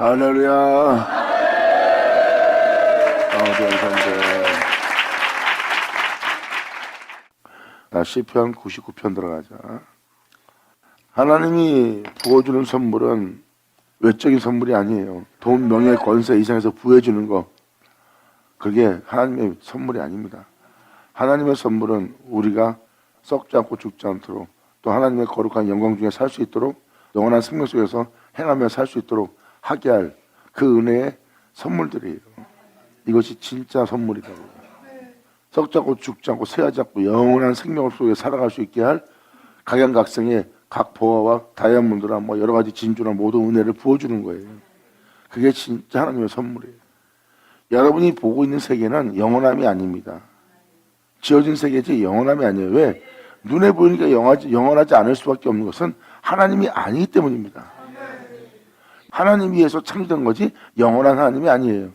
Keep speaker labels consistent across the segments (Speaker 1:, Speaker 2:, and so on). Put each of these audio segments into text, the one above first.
Speaker 1: 할렐루야. 감사합니다. 시편 99편 들어가자. 하나님이 부어주는 선물은 외적인 선물이 아니에요. 돈, 명예, 권세 이상에서 부어주는 거, 그게 하나님의 선물이 아닙니다. 하나님의 선물은 우리가 썩지 않고 죽지 않도록, 또 하나님의 거룩한 영광 중에 살 수 있도록, 영원한 생명 속에서 행하며 살 수 있도록 하게 할 그 은혜의 선물들이에요. 이것이 진짜 선물이라고. 썩지 않고 죽지 않고 쇠하지 않고 영원한 생명 속에 살아갈 수 있게 할 각양각색의 각 보화와 다이아몬드나 뭐 여러 가지 진주나 모든 은혜를 부어주는 거예요. 그게 진짜 하나님의 선물이에요. 여러분이 보고 있는 세계는 영원함이 아닙니다. 지어진 세계지 영원함이 아니에요. 왜? 눈에 보이니까 영원하지 않을 수밖에 없는 것은 하나님이 아니기 때문입니다. 하나님 위해서 창조된 거지 영원한 하나님이 아니에요.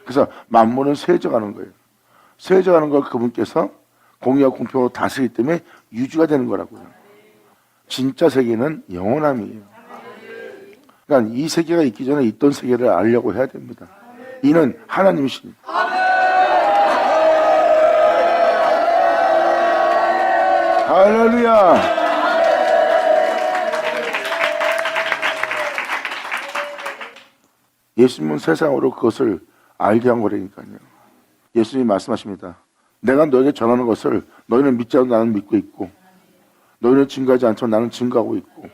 Speaker 1: 그래서 만물은 쇠져가는 거예요. 쇠져가는 걸 그분께서 공의와 공평으로 다스리기 때문에 유지가 되는 거라고요. 진짜 세계는 영원함이에요. 그러니까 이 세계가 있기 전에 있던 세계를 알려고 해야 됩니다. 이는 하나님이십니다. 할렐루야. 예수님은 세상으로 그것을 알게 한 거라니까요. 예수님이 말씀하십니다. 내가 너에게 전하는 것을 너희는 믿지 않고 나는 믿고 있고, 너희는 증거하지 않지만 나는 증거하고 있고,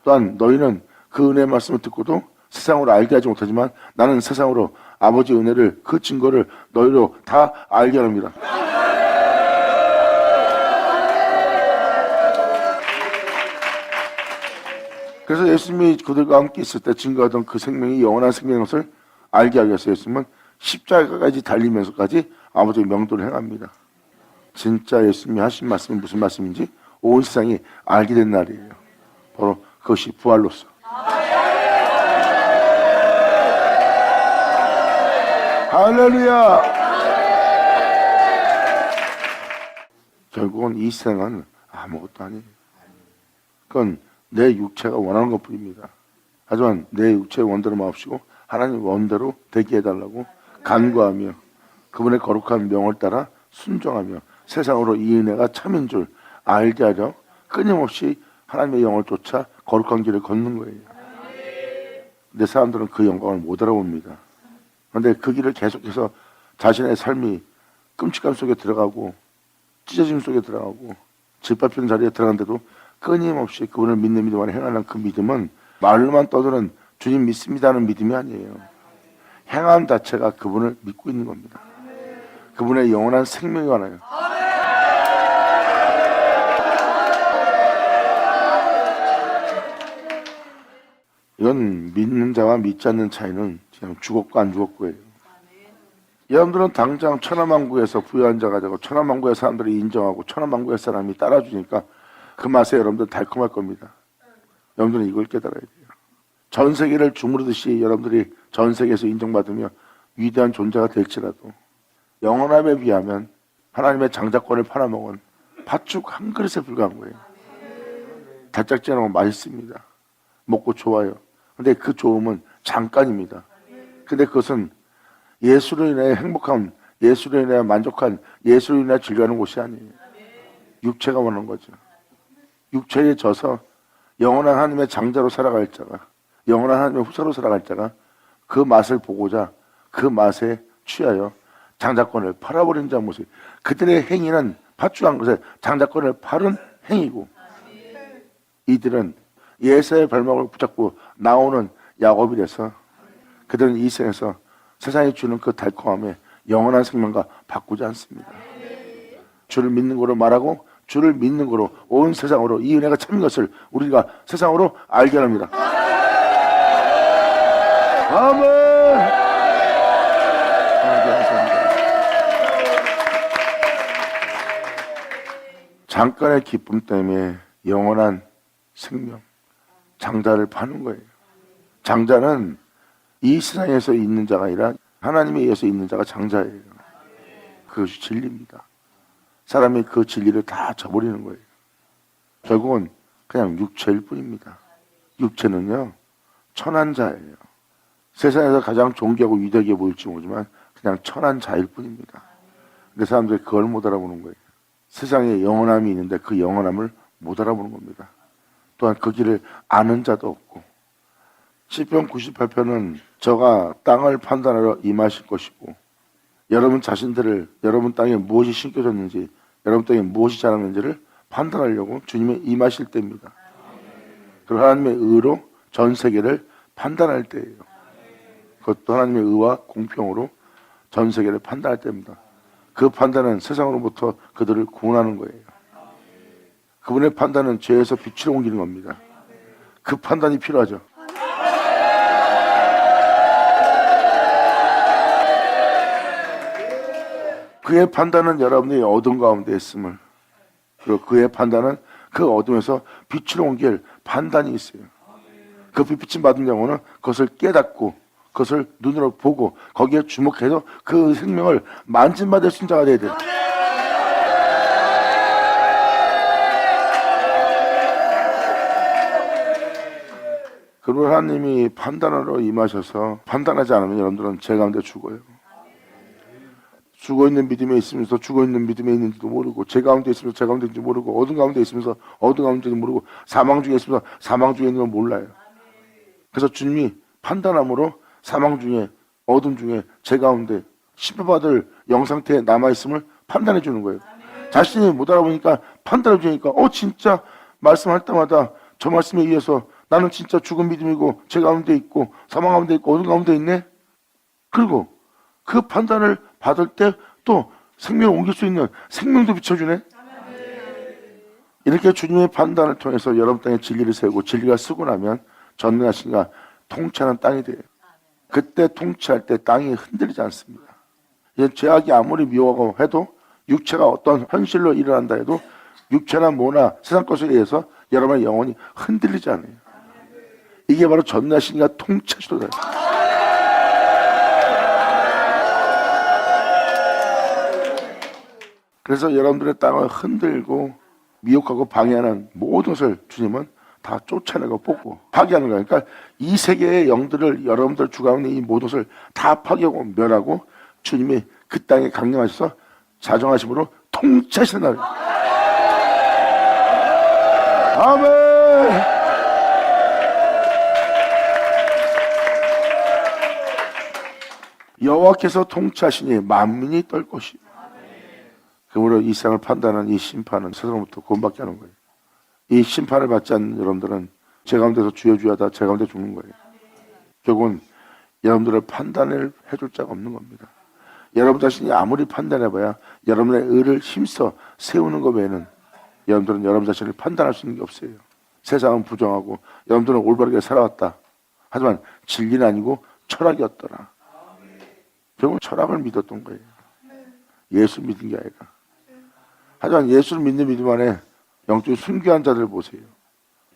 Speaker 1: 또한 너희는 그 은혜의 말씀을 듣고도 세상으로 알게 하지 못하지만 나는 세상으로 아버지의 은혜를, 그 증거를 너희로 다 알게 합니다. 그래서 예수님이 그들과 함께 있을 때 증거하던 그 생명이 영원한 생명인 것을 알게 하기 위해서 예수님은 십자가까지 달리면서까지 아버지의 명도를 행합니다. 진짜 예수님이 하신 말씀이 무슨 말씀인지 온 세상이 알게 된 날이에요. 바로 그것이 부활로서. 할렐루야. 결국은 이 세상은 아무것도 아니에요. 그건 내 육체가 원하는 것뿐입니다. 하지만 내 육체의 원대로 마옵시고 하나님 원대로 되게 해달라고 간구하며 그분의 거룩한 명을 따라 순종하며 세상으로 이 은혜가 참인 줄 알게 하려 끊임없이 하나님의 영을 쫓아 거룩한 길을 걷는 거예요. 근데 사람들은 그 영광을 못 알아봅니다. 그런데 그 길을 계속해서 자신의 삶이 끔찍함 속에 들어가고 찢어짐 속에 들어가고 짓밟히는 자리에 들어간데도 끊임없이 그분을 믿는 믿음 안에 행하는 그 믿음은 말로만 떠드는 주님 믿습니다는 믿음이 아니에요. 행함 자체가 그분을 믿고 있는 겁니다. 그분의 영원한 생명이 많아요. 이건 믿는 자와 믿지 않는 차이는 그냥 죽었고 안 죽었고예요. 여러분들은 당장 천하만국에서 부유한 자가 되고 천하만국의 사람들이 인정하고 천하만국의 사람이 따라주니까 그 맛에 여러분들 달콤할 겁니다. 여러분들은 이걸 깨달아야 돼요. 전 세계를 주무르듯이 여러분들이 전 세계에서 인정받으며 위대한 존재가 될지라도 영원함에 비하면 하나님의 장자권을 팔아먹은 팥죽 한 그릇에 불과한 거예요. 달짝지근하고 맛있습니다. 먹고 좋아요. 근데 그 좋음은 잠깐입니다. 근데 그것은 예수로 인해 행복한, 예수로 인해 만족한, 예수로 인해 즐거워하는 곳이 아니에요. 육체가 원하는 거죠. 육체에 져서 영원한 하나님의 장자로 살아갈 자가, 영원한 하나님의 후사로 살아갈 자가 그 맛을 보고자 그 맛에 취하여 장자권을 팔아버린 자 모습. 그들의 행위는 팥죽한 것에 장자권을 팔은 행위고, 이들은 예수의 발목을 붙잡고 나오는 야곱이 돼서 그들은 이 생에서 세상이 주는 그 달콤함에 영원한 생명과 바꾸지 않습니다. 주를 믿는 거로 말하고 주를 믿는 거로 온 세상으로 이 은혜가 참인 것을 우리가 세상으로 알게 합니다. 아멘. 잠깐의 기쁨 때문에 영원한 생명, 장자를 파는 거예요. 장자는 이 세상에서 있는 자가 아니라 하나님에 의해서 있는 자가 장자예요. 그것이 진리입니다. 사람이 그 진리를 다 저버리는 거예요. 결국은 그냥 육체일 뿐입니다. 육체는요, 천한 자예요. 세상에서 가장 존귀하고 위대하게 보일지 모르지만 그냥 천한 자일 뿐입니다. 근데 사람들이 그걸 못 알아보는 거예요. 세상에 영원함이 있는데 그 영원함을 못 알아보는 겁니다. 또한 그 길을 아는 자도 없고. 시편 98편은 저가 땅을 판단하러 임하실 것이고 여러분 자신들을 여러분 땅에 무엇이 심겨졌는지 여러분 땅에 무엇이 자랐는지를 판단하려고 주님의 임하실 때입니다. 그리고 하나님의 의로 전 세계를 판단할 때예요. 그것도 하나님의 의와 공평으로 전 세계를 판단할 때입니다. 그 판단은 세상으로부터 그들을 구원하는 거예요. 그분의 판단은 죄에서 빛으로 옮기는 겁니다. 그 판단이 필요하죠. 그의 판단은 여러분이 어둠 가운데 있음을, 그리고 그의 판단은 그 어둠에서 빛으로 옮길 판단이 있어요. 그 빛을 받은 영혼은 그것을 깨닫고 그것을 눈으로 보고 거기에 주목해서 그 생명을 만진받을 순자가 돼야 돼요. 그리고 하나님이 판단하러 임하셔서 판단하지 않으면 여러분들은 제 가운데 죽어요. 죽어있는 믿음에 있으면서 죽어있는 믿음에 있는지도 모르고, 제 가운데 있으면서 제 가운데 있는지 모르고, 어둠 가운데 있으면서 어둠 가운데 있는지 모르고, 사망 중에 있으면서 사망 중에 있는 걸 몰라요. 그래서 주님이 판단함으로 사망 중에 어둠 중에 제 가운데 심판받을 영상태에 남아있음을 판단해 주는 거예요. 자신이 못 알아보니까 판단해 주니까 진짜 말씀할 때마다 저 말씀에 의해서 나는 진짜 죽은 믿음이고 제 가운데 있고 사망 가운데 있고 어둠 가운데 있네. 그리고 그 판단을 받을 때 또 생명을 옮길 수 있는 생명도 비춰주네. 이렇게 주님의 판단을 통해서 여러분 땅에 진리를 세우고 진리가 쓰고 나면 전능하신가 통치하는 땅이 돼요. 그때 통치할 때 땅이 흔들리지 않습니다. 죄악이 아무리 미워하고 해도 육체가 어떤 현실로 일어난다 해도 육체나 뭐나 세상 것에 의해서 여러분의 영혼이 흔들리지 않아요. 이게 바로 전능하신가 통치하시도다. 그래서 여러분들의 땅을 흔들고 미혹하고 방해하는 모든 것을 주님은 다 쫓아내고 뽑고 파괴하는 거예요. 그러니까 이 세계의 영들을 여러분들 주가운데 이 모든 것을 다 파괴하고 멸하고 주님이 그 땅에 강림하셔서 자정하심으로 통치하시는 날. 아멘. 여호와께서 통치하시니 만민이 떨 것이요. 그러므로 이 세상을 판단하는 이 심판은 세상으로부터 구원받게 하는 거예요. 이 심판을 받지 않는 여러분들은 제 가운데서 주여주여하다 제 가운데 죽는 거예요. 결국은 여러분들을 판단을 해줄 자가 없는 겁니다. 여러분 자신이 아무리 판단해봐야 여러분의 의를 힘써 세우는 것 외에는 여러분들은 여러분 자신을 판단할 수 있는 게 없어요. 세상은 부정하고 여러분들은 올바르게 살아왔다. 하지만 진리는 아니고 철학이었더라. 결국은 철학을 믿었던 거예요. 예수 믿은 게 아니라. 하지만 예수를 믿는 믿음 안에 영적으로 순교한 자들 보세요.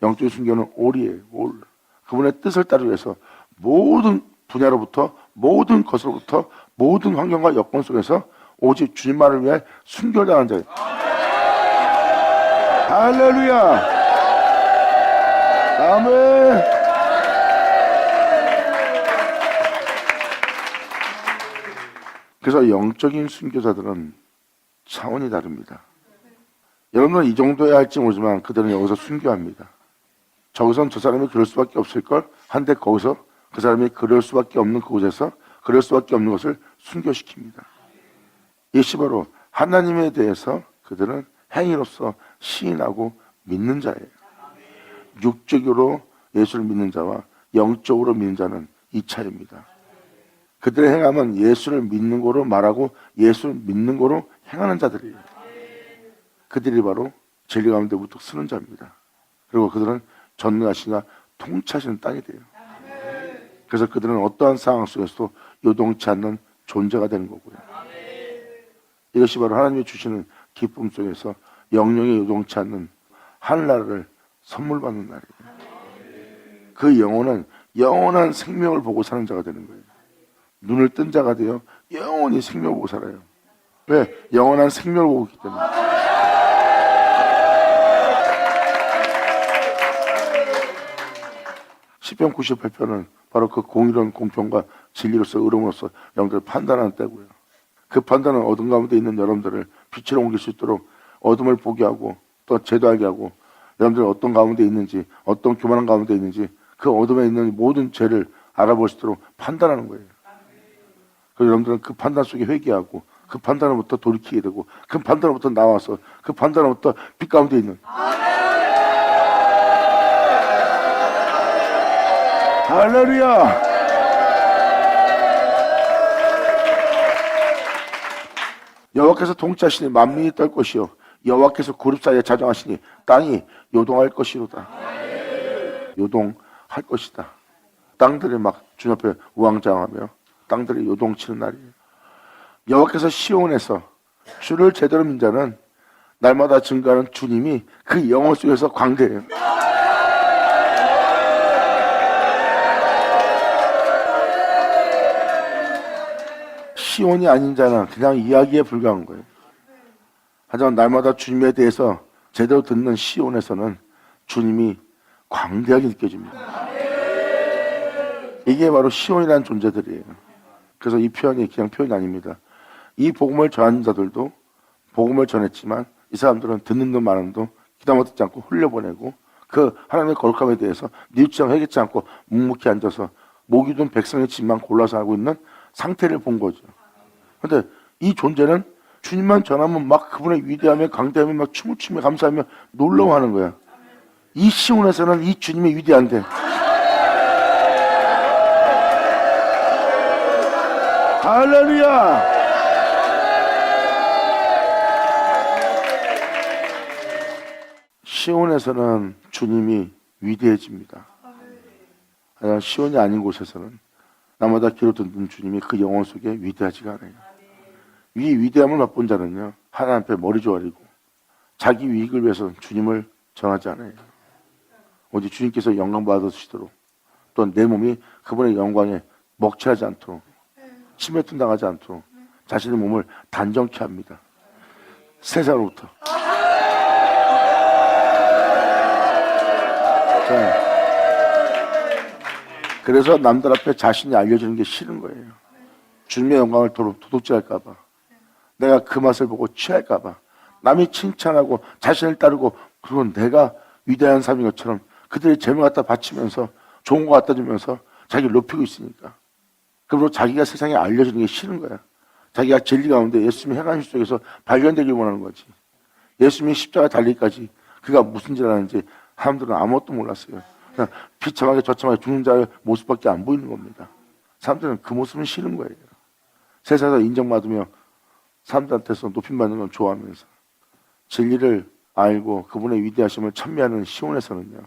Speaker 1: 영적인 순교는 올이에요. 올. 그분의 뜻을 따르기 위해서 모든 분야로부터 모든 것으로부터 모든 환경과 여건 속에서 오직 주님만을 위해 순교를 당한 자예요. 할렐루야. 아멘. 그래서 영적인 순교자들은 차원이 다릅니다. 여러분은 이 정도야 할지 모르지만 그들은 여기서 순교합니다. 저기선 저 사람이 그럴 수밖에 없을걸 한데 거기서 그 사람이 그럴 수밖에 없는 그곳에서 그럴 수밖에 없는 것을 순교시킵니다. 이것이 바로 하나님에 대해서 그들은 행위로서 시인하고 믿는 자예요. 육적으로 예수를 믿는 자와 영적으로 믿는 자는 이 차이입니다. 그들의 행함은 예수를 믿는 거로 말하고 예수를 믿는 거로 행하는 자들이에요. 그들이 바로 진리 가운데 우뚝 서는 자입니다. 그리고 그들은 전능하시나 통치하시는 땅이 돼요. 그래서 그들은 어떠한 상황 속에서도 요동치 않는 존재가 되는 거고요. 이것이 바로 하나님이 주시는 기쁨 속에서 영영이 요동치 않는 하늘나라를 선물 받는 날이에요. 그 영혼은 영원한 생명을 보고 사는 자가 되는 거예요. 눈을 뜬 자가 되어 영원히 생명을 보고 살아요. 왜? 영원한 생명을 보고 있기 때문에. 시편 98편은 바로 그 공의로운 공평과 진리로서 의로움으로서 여러분들 판단하는 때고요. 그 판단은 어둠 가운데 있는 여러분들을 빛으로 옮길 수 있도록 어둠을 보게 하고 또 제도하게 하고 여러분들이 어떤 가운데 있는지 어떤 교만한 가운데 있는지 그 어둠에 있는 모든 죄를 알아볼 수 있도록 판단하는 거예요. 그래서 여러분들은 그 판단 속에 회개하고 그 판단으로부터 돌이키게 되고 그 판단으로부터 나와서 그 판단으로부터 빛 가운데 있는 할렐루야. 여호와께서 통치하시니 만민이 떨 것이요 여호와께서 그룹 사이에 자정하시니 땅이 요동할 것이로다. 요동할 것이다. 땅들이 막 주님 앞에 우왕좌왕하며 땅들이 요동치는 날이에요. 여호와께서 시온에서 주를 제대로 믿는 자는 날마다 증거하는 주님이 그 영혼 속에서 광대해요. 시온이 아닌 자는 그냥 이야기에 불과한 거예요. 하지만 날마다 주님에 대해서 제대로 듣는 시온에서는 주님이 광대하게 느껴집니다. 이게 바로 시온이라는 존재들이에요. 그래서 이 표현이 그냥 표현이 아닙니다. 이 복음을 전하는 자들도 복음을 전했지만 이 사람들은 듣는 듯 마는 듯 귀담아 듣지 않고 흘려보내고 그 하나님의 거룩함에 대해서 뉘우치지 회개치 않고 묵묵히 앉아서 목이 든 백성의 집만 골라서 하고 있는 상태를 본 거죠. 그런데 이 존재는 주님만 전하면 막 그분의 위대함에 강대함에 막 춤을 추며 감사하며 놀라워하는 거야. 이 시온에서는 이 주님의 위대한데 할렐루야. 시온에서는 주님이 위대해집니다. 하지만 시온이 아닌 곳에서는 나마다 귀로 듣는 주님이 그 영혼 속에 위대하지가 않아요. 이 위대함을 맛본 자는요 하나님 앞에 머리 조아리고 자기 이익을 위해서 주님을 전하지 않아요. 오직 주님께서 영광 받으시도록 또 내 몸이 그분의 영광에 먹칠하지 않도록 침뱉음 당하지 않도록 자신의 몸을 단정케 합니다. 세상으로부터. 자, 그래서 남들 앞에 자신이 알려주는 게 싫은 거예요. 주님의 영광을 도둑질할까봐, 내가 그 맛을 보고 취할까봐, 남이 칭찬하고 자신을 따르고 그건 내가 위대한 삶인 것처럼 그들의 재물 갖다 바치면서 좋은 거 갖다 주면서 자기를 높이고 있으니까. 그리고 자기가 세상에 알려주는 게 싫은 거야. 자기가 진리 가운데 예수님의 행하심 속에서 발견되길 원하는 거지. 예수님이 십자가 달리기까지 그가 무슨 짓을 하는지 사람들은 아무것도 몰랐어요. 그냥 비참하게 저참하게 죽는 자의 모습밖에 안 보이는 겁니다. 사람들은 그 모습은 싫은 거예요. 세상에서 인정받으며 사람들한테서 높임받는 건 좋아하면서 진리를 알고 그분의 위대하심을 찬미하는 시온에서는요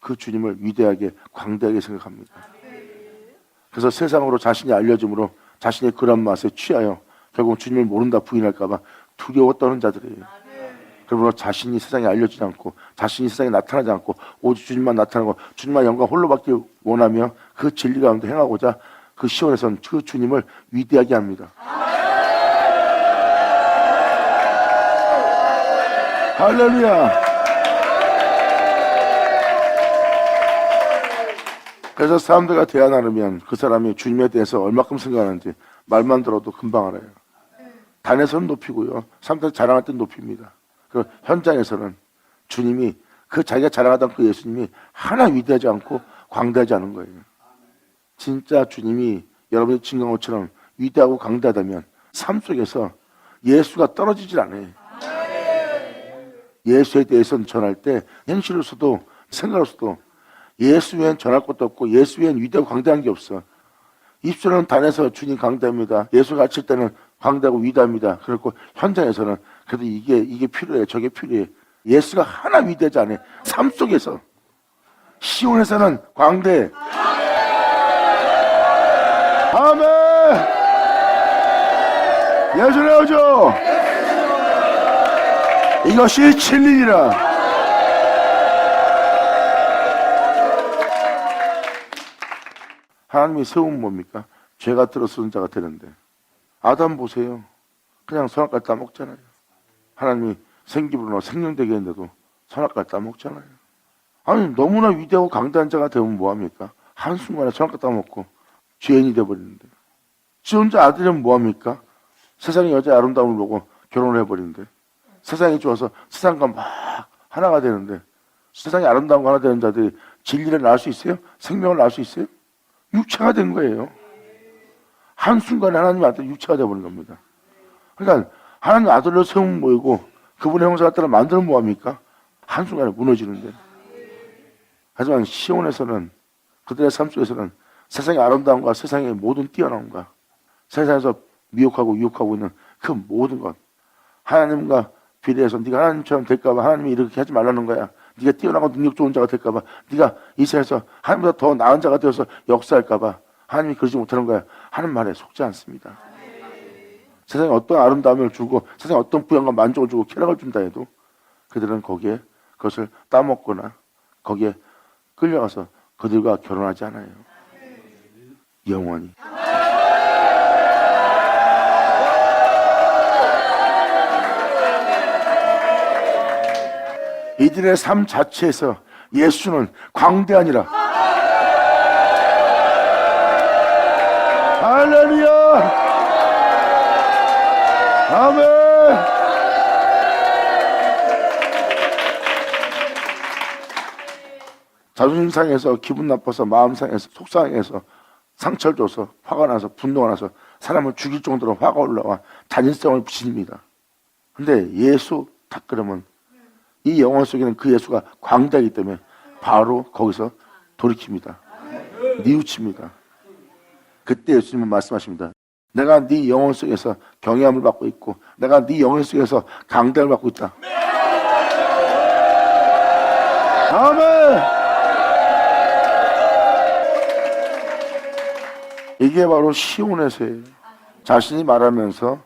Speaker 1: 그 주님을 위대하게 광대하게 생각합니다. 그래서 세상으로 자신이 알려짐으로 자신의 그런 맛에 취하여 결국 주님을 모른다 부인할까봐 두려워 떠는 자들이에요. 그러므로 자신이 세상에 알려지지 않고 자신이 세상에 나타나지 않고 오직 주님만 나타나고 주님만 영광 홀로 받기 원하며 그 진리 가운데 행하고자 그 시온에서는 그 주님을 위대하게 합니다. 할렐루야. 그래서 사람들과 대화 나누면 그 사람이 주님에 대해서 얼마큼 생각하는지 말만 들어도 금방 알아요. 단에서는 높이고요. 사람들 자랑할 땐 높입니다. 그 현장에서는 주님이 그 자기가 자랑하던 그 예수님이 하나 위대하지 않고 광대하지 않은 거예요. 진짜 주님이 여러분의 증거한 것처럼 위대하고 강대하다면 삶 속에서 예수가 떨어지질 않아요. 예수에 대해서는 전할 때 현실로서도 생각으로서도 예수 외엔 전할 것도 없고 예수 외엔 위대하고 강대한 게 없어. 입술은 단에서 주님 강대합니다. 예수 가르칠 때는 광대하고 위대합니다. 그렇고 현장에서는 그래도 이게 필요해. 저게 필요해. 예수가 하나 위대하지 않아요. 삶 속에서. 시온에서는 광대. 아멘. 예수 내어줘. 이것이 진리니라. 하나님이 세우면 뭡니까? 죄가 들어서는 자가 되는데 아담 보세요. 그냥 선악과를 따먹잖아요. 하나님이 생기부로 생명되게 했는데도 선악과를 따먹잖아요. 아니 너무나 위대하고 강대한 자가 되면 뭐합니까? 한순간에 저녁 따먹고 죄인이 돼버리는데, 지 혼자 아들이면 뭐합니까? 세상의 여자의 아름다움을 보고 결혼을 해버리는데, 세상이 좋아서 세상과 막 하나가 되는데, 세상의 아름다움과 하나 되는 자들이 진리를 낳을 수 있어요? 생명을 낳을 수 있어요? 육체가 된 거예요. 한순간에 하나님의 아들 육체가 되어버린 겁니다. 그러니까 하나님 아들로 세움 모이고 그분의 형상을 따라 만들면 뭐합니까? 한순간에 무너지는데. 하지만 시온에서는, 그들의 삶 속에서는 세상의 아름다움과 세상의 모든 뛰어남과 세상에서 미혹하고 유혹하고 있는 그 모든 것, 하나님과 비례해서 네가 하나님처럼 될까봐 하나님이 이렇게 하지 말라는 거야. 네가 뛰어나고 능력 좋은 자가 될까봐, 네가 이 세상에서 하나님보다 더 나은 자가 되어서 역사할까봐 하나님이 그러지 못하는 거야 하는 말에 속지 않습니다. 세상에 어떤 아름다움을 주고 세상에 어떤 부양과 만족을 주고 쾌락을 준다 해도 그들은 거기에 그것을 따먹거나 거기에 끌려가서 그들과 결혼하지 않아요. 영원히. 이들의 삶 자체에서 예수는 광대하니라. 할렐루야. 아멘. 자존심 상해서, 기분 나빠서, 마음 상해서, 속상해서, 상처를 줘서, 화가 나서, 분노가 나서 사람을 죽일 정도로 화가 올라와 잔인성을 지닙니다. 근데 예수 딱 그러면 이 영혼 속에는 그 예수가 광대하기 때문에 바로 거기서 돌이킵니다. 뉘우칩니다. 그때 예수님은 말씀하십니다. 내가 네 영혼 속에서 경외함을 받고 있고 내가 네 영혼 속에서 강대를 받고 있다. 아멘. 이게 바로 시온에서예요. 자신이 말하면서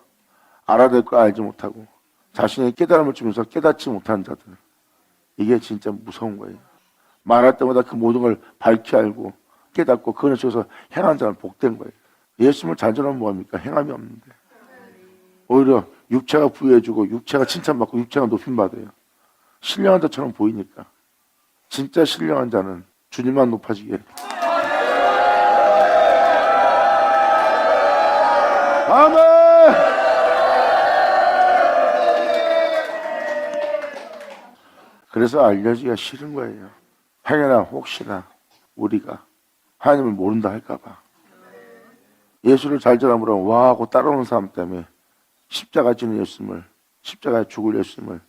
Speaker 1: 알아낼 걸 알지 못하고 자신의 깨달음을 주면서 깨닫지 못하는 자들, 이게 진짜 무서운 거예요. 말할 때마다 그 모든 걸 밝히 알고 깨닫고 그걸 속에서 행하는 자는 복된 거예요. 예수님을 잔존하면 뭐합니까? 행함이 없는데. 오히려 육체가 부여해주고 육체가 칭찬받고 육체가 높임받아요. 신령한 자처럼 보이니까. 진짜 신령한 자는 주님만 높아지게. 아멘. 그래서 알려지기가 싫은 거예요. 행여나 혹시나 우리가 하나님을 모른다 할까봐. 예수를 잘 전함으로 와 하고 따라오는 사람 때문에 십자가 지는 예수님을, 십자가에 죽을 예수님을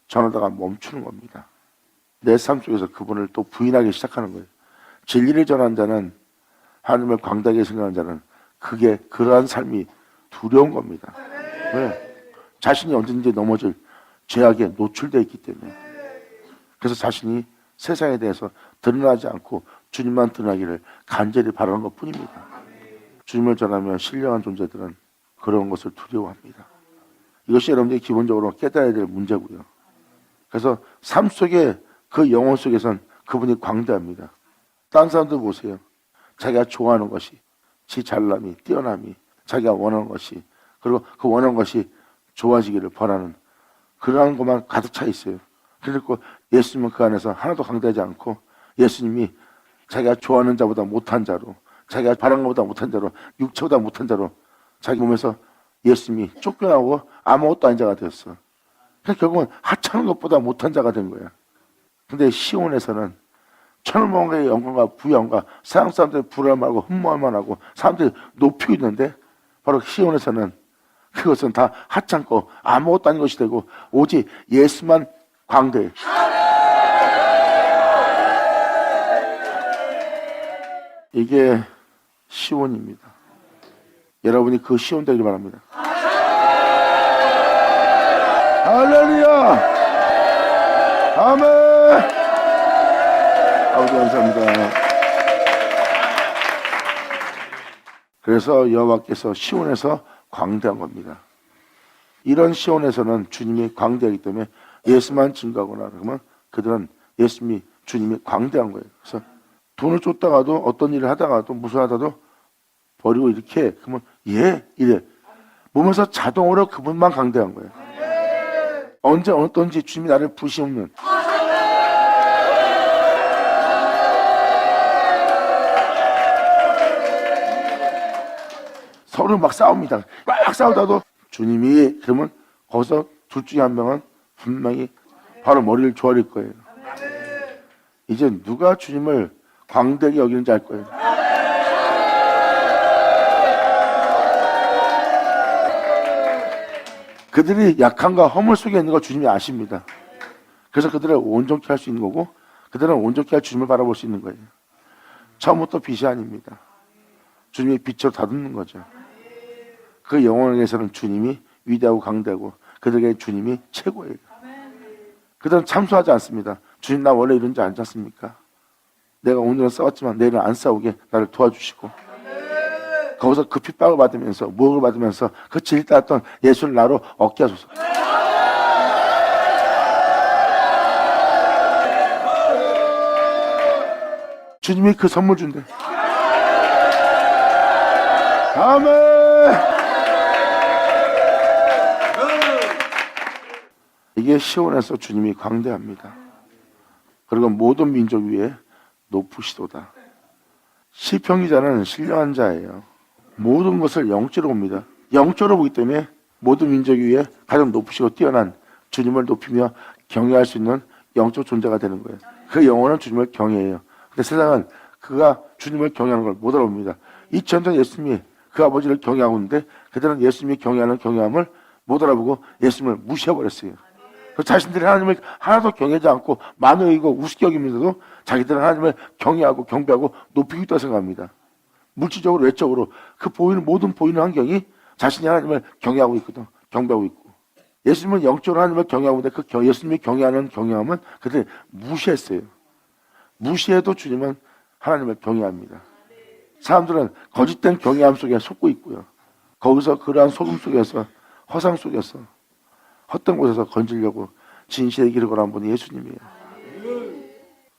Speaker 1: 전하다가 멈추는 겁니다. 내 삶 속에서 그분을 또 부인하기 시작하는 거예요. 진리를 전한 자는, 하나님을 광대하게 생각하는 자는 그게 그러한 삶이 두려운 겁니다. 왜? 자신이 언제든지 넘어질 죄악에 노출되어 있기 때문에. 그래서 자신이 세상에 대해서 드러나지 않고 주님만 드러나기를 간절히 바라는 것 뿐입니다. 주님을 전하면 신령한 존재들은 그런 것을 두려워합니다. 이것이 여러분들이 기본적으로 깨달아야 될 문제고요. 그래서 삶 속에 그 영혼 속에선 그분이 광대합니다. 딴 사람들 보세요. 자기가 좋아하는 것이, 지 잘남이, 뛰어남이, 자기가 원하는 것이, 그리고 그 원하는 것이 좋아지기를 바라는 그러한 것만 가득 차 있어요. 그리고 예수님은 그 안에서 하나도 강대하지 않고 예수님이 자기가 좋아하는 자보다 못한 자로, 자기가 바라는 것보다 못한 자로, 육체보다 못한 자로 자기 몸에서 예수님이 쫓겨나고 아무것도 아닌 자가 되었어. 그러니까 결국은 하찮은 것보다 못한 자가 된 거야. 근데 시온에서는 천만의 영광과 부영과 세상 사람들이 부러워하고 흠모할만 하고 사람들이 높이고 있는데 바로 시온에서는 그것은 다 하찮고 아무것도 아닌 것이 되고 오직 예수만 광대. 이게 시온입니다. 여러분이 그 시온 되길 바랍니다. 할렐루야. 아멘. 아버지 감사합니다. 그래서 여호와께서 시온에서 광대한 겁니다. 이런 시온에서는 주님이 광대하기 때문에 예수만 증거하거나 그러면 그들은 예수님이 주님이 광대한 거예요. 그래서 돈을 쫓다가도 어떤 일을 하다가도 무슨 하다도 버리고 이렇게 그러면 이래 몸에서 자동으로 그분만 강대한 거예요. 언제 어떤지 주님이 나를 부시없는 서로 막 싸웁니다. 막 싸우다도 주님이 그러면 거기서 둘 중에 한 명은 분명히 바로 머리를 조아릴 거예요. 이제 누가 주님을 광대하게 여기는지 알 거예요. 그들이 약함과 허물 속에 있는 걸 주님이 아십니다. 그래서 그들을 온전케 할 수 있는 거고 그들은 온전케 할 주님을 바라볼 수 있는 거예요. 처음부터 빛이 아닙니다. 주님의 빛으로 다듬는 거죠. 그 영혼에게서는 주님이 위대하고 강대하고 그들에게 주님이 최고예요. 그들은 참소하지 않습니다. 주님 나 원래 이런 줄 알지 않습니까? 내가 오늘은 싸웠지만 내일은 안 싸우게 나를 도와주시고 거기서 그 핍박을 받으면서 모욕을 받으면서 그 질따했던 예수를 나로 얻게 하소서. 주님이 그 선물 준대. 아멘. 이게 시온에서 주님이 광대합니다. 그리고 모든 민족 위에 높으시도다. 시편 기자는 신령한 자예요. 모든 것을 영적으로 봅니다. 영적으로 보기 때문에 모든 민족 위에 가장 높으시고 뛰어난 주님을 높이며 경외할 수 있는 영적 존재가 되는 거예요. 그 영혼은 주님을 경외해요. 근데 세상은 그가 주님을 경외하는 걸 못 알아봅니다. 2000년 전 예수님이 그 아버지를 경외하고 있는데 그들은 예수님이 경외하는 경외함을 못 알아보고 예수님을 무시해버렸어요. 자신들이 하나님을 하나도 경외하지 않고 만을 여기고 우습게 여기면서도 자기들은 하나님을 경외하고 경배하고 높이고 있다고 생각합니다. 물질적으로 외적으로 그 보이는 모든 보이는 환경이 자신이 하나님을 경외하고 있거든. 경배하고 있고 예수님은 영적으로 하나님을 경외하고 있는데 그 예수님이 경외하는 경외함은 그들이 무시했어요. 무시해도 주님은 하나님을 경외합니다. 사람들은 거짓된 경외함 속에 속고 있고요. 거기서 그러한 속음 속에서 허상 속에서 헛된 곳에서 건지려고 진실의 길을 걸어온 분이 예수님이에요.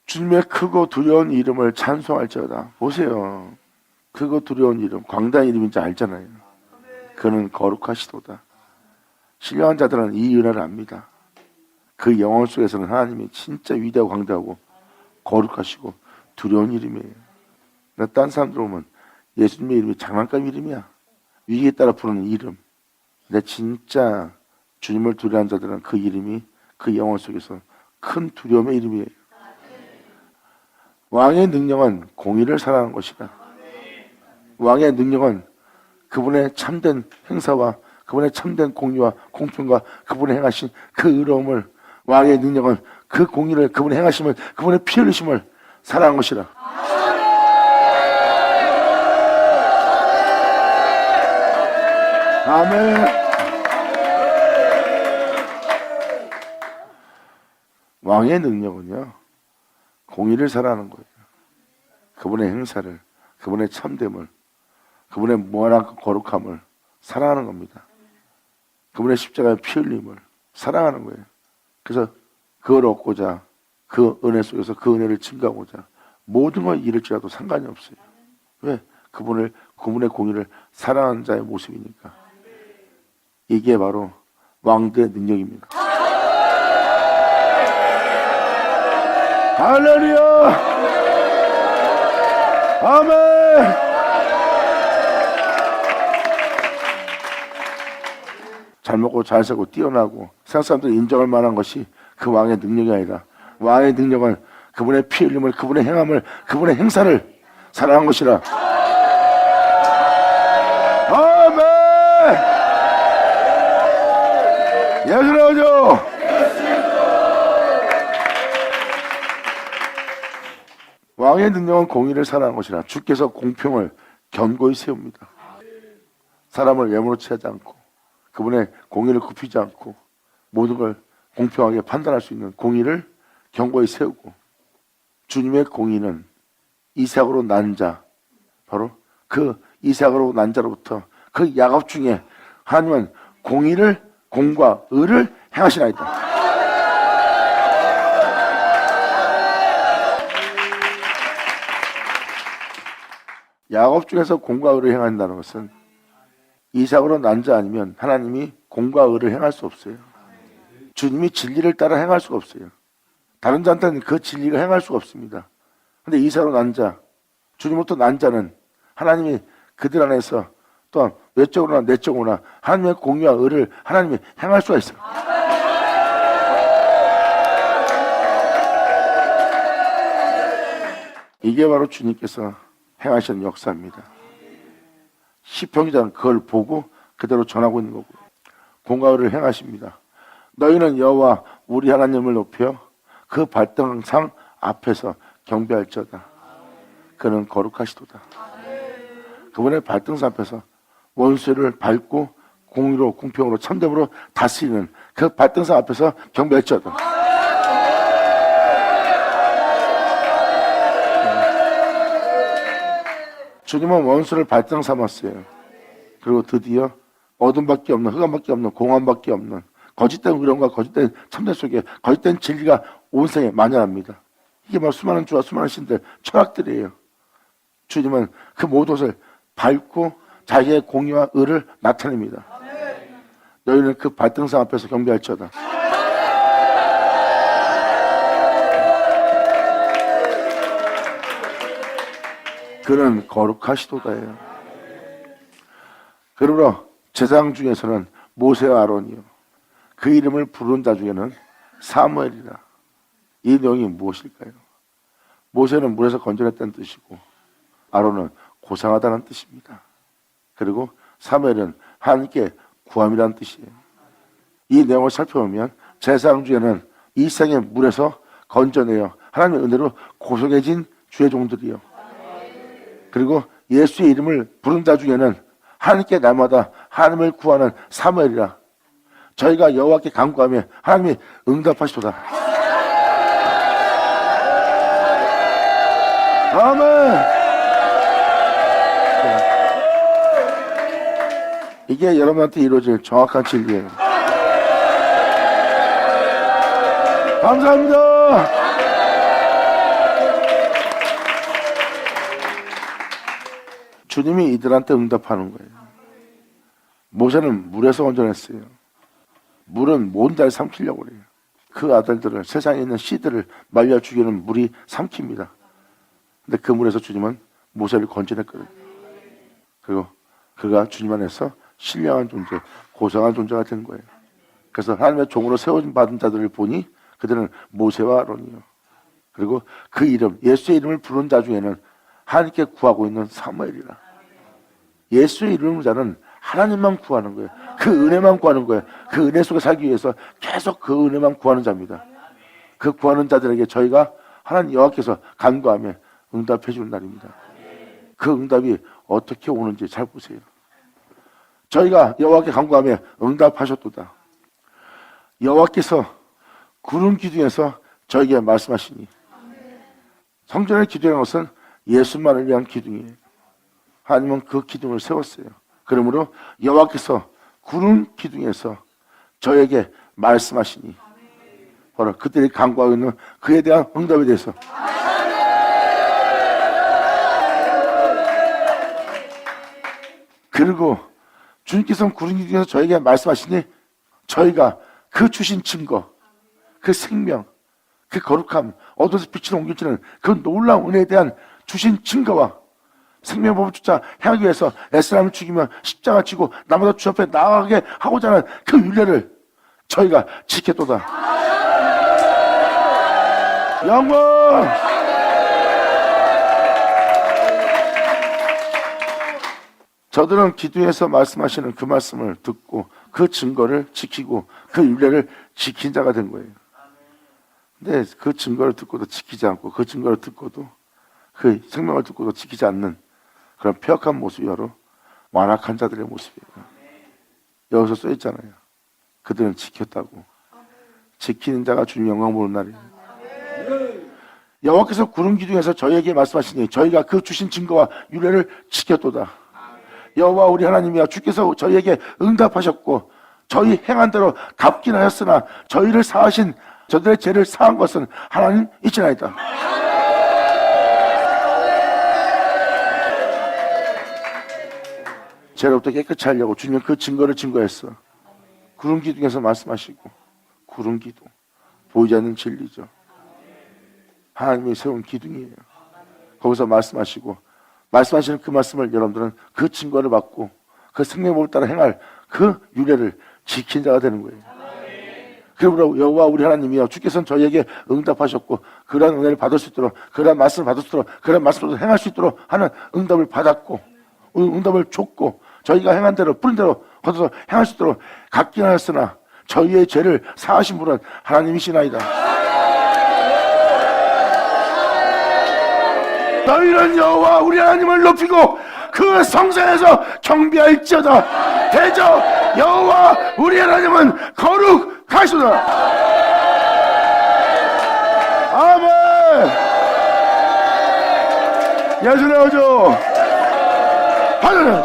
Speaker 1: 주님의 크고 두려운 이름을 찬송할지어다. 보세요. 크고 두려운 이름, 광대한 이름인지 알잖아요. 그는 거룩하시도다. 신령한 자들은 이 은혜를 압니다. 그 영혼 속에서는 하나님이 진짜 위대하고 광대하고 거룩하시고 두려운 이름이에요. 딴 사람들 오면 예수님의 이름이 장난감 이름이야. 위기에 따라 부르는 이름. 근데 진짜 주님을 두려워하는 자들은 그 이름이 그 영혼 속에서 큰 두려움의 이름이에요. 왕의 능력은 공의를 사랑하는 것이다. 왕의 능력은 그분의 참된 행사와 그분의 참된 공의와 공평과 그분의 행하신 그 의로움을, 왕의 능력은 그 공의를, 그분의 행하심을, 그분의 피 흘리심을 사랑하는 것이라. 아멘. 왕의 능력은요, 공의를 사랑하는 거예요. 그분의 행사를, 그분의 참됨을, 그분의 무한한 거룩함을 사랑하는 겁니다. 그분의 십자가의 피 흘림을 사랑하는 거예요. 그래서 그걸 얻고자, 그 은혜 속에서 그 은혜를 증가하고자 모든 걸 잃을지라도 상관이 없어요. 왜? 그분의 공의를 사랑하는 자의 모습이니까. 이게 바로 왕들의 능력입니다. 할렐루야! 아멘! 잘 먹고 잘 살고 뛰어나고 세상 사람들이 인정할 만한 것이 그 왕의 능력이 아니라 왕의 능력은 그분의 피 흘림을, 그분의 행함을, 그분의 행사를 사랑한 것이라. 아멘! 예수를 하죠. 왕의 능력은 공의를 사랑한 것이라. 주께서 공평을 견고히 세웁니다. 사람을 외모로 취하지 않고 그분의 공의를 굽히지 않고 모든 걸 공평하게 판단할 수 있는 공의를 견고히 세우고, 주님의 공의는 이삭으로 난 자, 바로 그 이삭으로 난 자로부터 그 야곱 중에 하나님은 공의를, 공과 의를 행하시나이다. 야곱 중에서 공과 의를 행한다는 것은 이삭으로 난 자 아니면 하나님이 공과 의를 행할 수 없어요. 주님이 진리를 따라 행할 수가 없어요. 다른 자한테는 그 진리가 행할 수가 없습니다. 근데 이삭으로 난 자, 주님으로부터 난 자는 하나님이 그들 안에서 또한 외적으로나 내적으로나 하나님의 공의와 의를 하나님이 행할 수가 있어요. 이게 바로 주님께서 행하시는 역사입니다. 시편 기자는 그걸 보고 그대로 전하고 있는 거고, 공과 의를 행하십니다. 너희는 여호와 우리 하나님을 높여 그 발등상 앞에서 경배할지어다. 그는 거룩하시도다. 그분의 발등상 앞에서 원수를 밟고 공의로 공평으로 참됨으로 다스리는 그 발등상 앞에서 경배할지어다. 주님은 원수를 발등 삼았어요. 그리고 드디어 어둠밖에 없는, 흑암밖에 없는, 공허함밖에 없는 거짓된 의론과 거짓된 참된 속에 거짓된 진리가 온 세상에 만연합니다. 이게 바로 수많은 주와 수많은 신들, 철학들이에요. 주님은 그 모든 것을 밟고 자기의 공의와 의를 나타냅니다. 너희는 그 발등상 앞에서 경배할지어다. 그는 거룩하시도다예요. 그러므로 제사장 중에서는 모세와 아론이요, 그 이름을 부르는 자 중에는 사무엘이라. 이 내용이 무엇일까요? 모세는 물에서 건져냈다는 뜻이고 아론은 고상하다는 뜻입니다. 그리고 사무엘은 하나님께 구함이라는 뜻이에요. 이 내용을 살펴보면 제사장 중에는 이 세상의 물에서 건져내어 하나님의 은혜로 고속해진 주의 종들이요, 그리고 예수의 이름을 부른 자 중에는 하나님께 날마다 하나님을 구하는 사무엘이라. 저희가 여호와께 간구하며 하나님이 응답하시도다. 아멘. 이게 여러분한테 이루어질 정확한 진리예요. 감사합니다. 주님이 이들한테 응답하는 거예요. 모세는 물에서 건져냈어요. 물은 모든 달 삼키려고 그래요. 그 아들들을, 세상에 있는 씨들을 말려 죽이는 물이 삼킵니다. 근데 그 물에서 주님은 모세를 건져냈거든요. 그리고 그가 주님 안에서 신령한 존재, 고상한 존재가 된 거예요. 그래서 하나님의 종으로 세워진 받은 자들을 보니 그들은 모세와 아론이요, 그리고 그 이름, 예수의 이름을 부른 자 중에는 하나님께 구하고 있는 사무엘이라. 예수의 이름을 자는 하나님만 구하는 거예요. 그 은혜만 구하는 거예요. 그 은혜 속에 살기 위해서 계속 그 은혜만 구하는 자입니다. 그 구하는 자들에게 저희가 하나님 여호와께서 간구하며 응답해 주는 날입니다. 그 응답이 어떻게 오는지 잘 보세요. 저희가 여호와께 간구하며 응답하셨도다. 여호와께서 구름 기둥에서 저에게 말씀하시니, 성전의 기둥이라는 것은 예수만을 위한 기둥이에요. 하나님은 그 기둥을 세웠어요. 그러므로 여호와께서 구름 기둥에서 저에게 말씀하시니, 바로 그들이 간구하고 있는 그에 대한 응답에 대해서 그리고 주님께서는 구름 기둥에서 저에게 말씀하시니, 저희가 그 주신 증거, 그 생명, 그 거룩함, 어두워서 빛으로 옮겨지는 그 놀라운 은혜에 대한 주신 증거와 생명법을 쫓아 행하기 위해서 에스라임을 죽이며 십자가 지고 나보다 주 앞에 나아가게 하고자 하는 그 윤례를 저희가 지켰도다. 영광! 저들은 기도에서 말씀하시는 그 말씀을 듣고 그 증거를 지키고 그 윤례를 지킨 자가 된 거예요. 근데 그 증거를 듣고도 지키지 않고, 그 증거를 듣고도, 그 생명을 듣고도 지키지 않는 그런 폐역한 모습이 바로 완악한 자들의 모습이에요. 여기서 써 있잖아요. 그들은 지켰다고. 지키는 자가 주님 영광 보는 날이에요. 여호와께서 구름 기둥에서 저희에게 말씀하시니 저희가 그 주신 증거와 윤례를 지켰도다. 여호와 우리 하나님이여, 주께서 저희에게 응답하셨고 저희 행한 대로 갚긴 하였으나 저희를 사하신, 저들의 죄를 사한 것은 하나님이시나이다. 죄로부터 깨끗이 하려고 주님은 그 증거를 증거했어. 구름 기둥에서 말씀하시고, 구름 기둥, 보이지 않는 진리죠. 하나님이 세운 기둥이에요. 거기서 말씀하시고, 말씀하시는 그 말씀을 여러분들은 그 증거를 받고 그 성령법을 따라 행할 그 윤례를 지킨 자가 되는 거예요. 그러므로 여호와 우리 하나님이여 주께서는 저희에게 응답하셨고 그러한 은혜를 받을 수 있도록 그러한 말씀을 받을 수 있도록 그러한 말씀으로 행할 수 있도록 하는 응답을 받았고 응답을 줬고 저희가 행한 대로 뿌린 대로 걷어서 행할 수 있도록 갖긴 하였으나 저희의 죄를 사하신 분은 하나님이시나이다. 너희는 여호와 우리 하나님을 높이고 그 성전에서 경배할지어다. 대저 여호와 우리 하나님은 거룩하시다. 아멘. 예수 나오죠.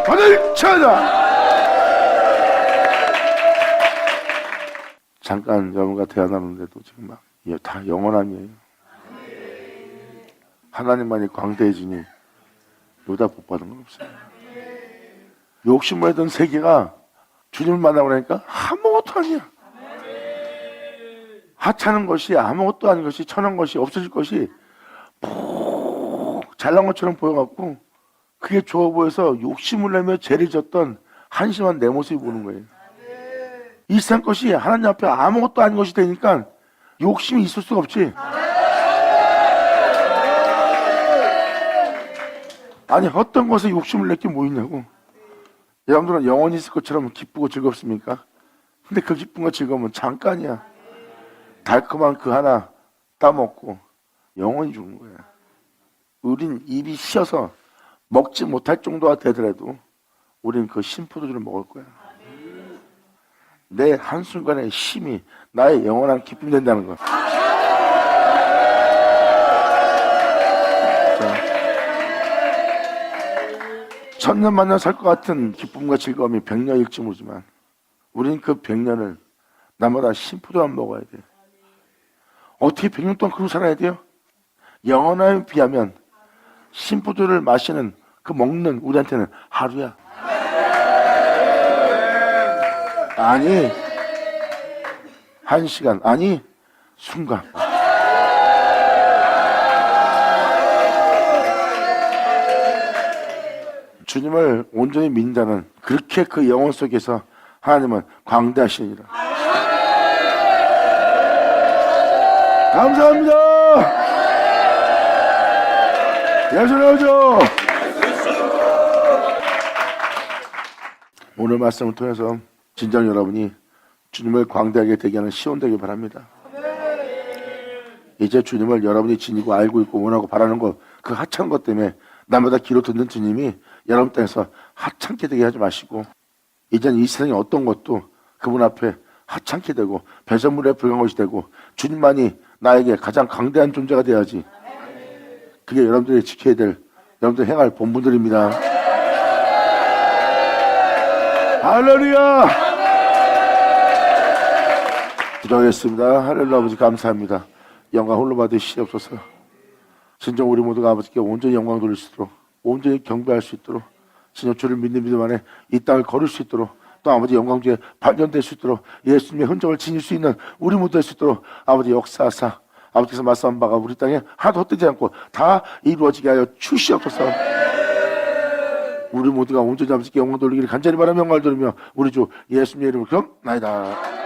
Speaker 1: 받을 쳐다. 잠깐 여러분과 대화 나누는데도 지금 막 다 영원함이에요. 하나님만이 광대해지니 보다 복 받은 건 없어요. 욕심을 했던 세계가 주님을 만나고 나니까 아무것도 아니야. 하찮은 것이 아무것도 아닌 것이 천한 것이 없어질 것이 잘난 것처럼 보여갖고 그게 좋아 보여서 욕심을 내며 죄를 졌던 한심한 내 모습이 보는 거예요. 이 세상 것이 하나님 앞에 아무것도 아닌 것이 되니까 욕심이 있을 수가 없지. 아니 어떤 것에 욕심을 낼 게 뭐 있냐고. 여러분들은 영원히 있을 것처럼 기쁘고 즐겁습니까? 근데 그 기쁨과 즐거움은 잠깐이야. 달콤한 그 하나 따먹고 영원히 죽는 거야. 우린 입이 쉬어서 먹지 못할 정도가 되더라도 우린 그 신포도주를 먹을 거야. 내 한순간의 힘이 나의 영원한 기쁨이 된다는 거. 천년 만년 살 것 같은 기쁨과 즐거움이 100년일지 모르지만 우리는 그 100년을 나마다 신포도만 먹어야 돼. 어떻게 100년 동안 그러고 살아야 돼요? 영원함에 비하면 신포도를 마시는 그 먹는 우리한테는 하루야. 아니 1시간 아니 순간. 주님을 온전히 믿는다는 그렇게 그 영혼 속에서 하나님은 광대하시니라. 감사합니다. 예수 나오죠. 오늘 말씀을 통해서 진정 여러분이 주님을 광대하게 되게 하는 시온 되길 바랍니다. 이제 주님을 여러분이 지니고 알고 있고 원하고 바라는 것, 그 하찮은 것 때문에 날마다 귀로 듣는 주님이 여러분 땅에서 하찮게 되게 하지 마시고 이젠 이 세상의 어떤 것도 그분 앞에 하찮게 되고 배설물에 불과한 것이 되고 주님만이 나에게 가장 강대한 존재가 돼야지. 그게 여러분들이 지켜야 될, 여러분들이 행할 본분들입니다. 할렐루야. 기도하겠습니다. 할렐루야. 아버지 감사합니다. 영광 홀로 받으시옵소서. 진정 우리 모두가 아버지께 온전히 영광 돌릴 수 있도록 온전히 경배할 수 있도록 진정 주를 믿는 믿음 안에 이 땅을 걸을 수 있도록 또 아버지 영광주에 발견될 수 있도록 예수님의 흔적을 지닐 수 있는 우리 모두 될 수 있도록 아버지 역사하사 아버지께서 말씀한 바가 우리 땅에 하나도 헛되지 않고 다 이루어지게 하여 주시옵소서. 우리 모두가 온전히 아버지께 영광 돌리기를 간절히 바라며 영광을 돌리며 우리 주 예수님의 이름으로 기도하옵나이다.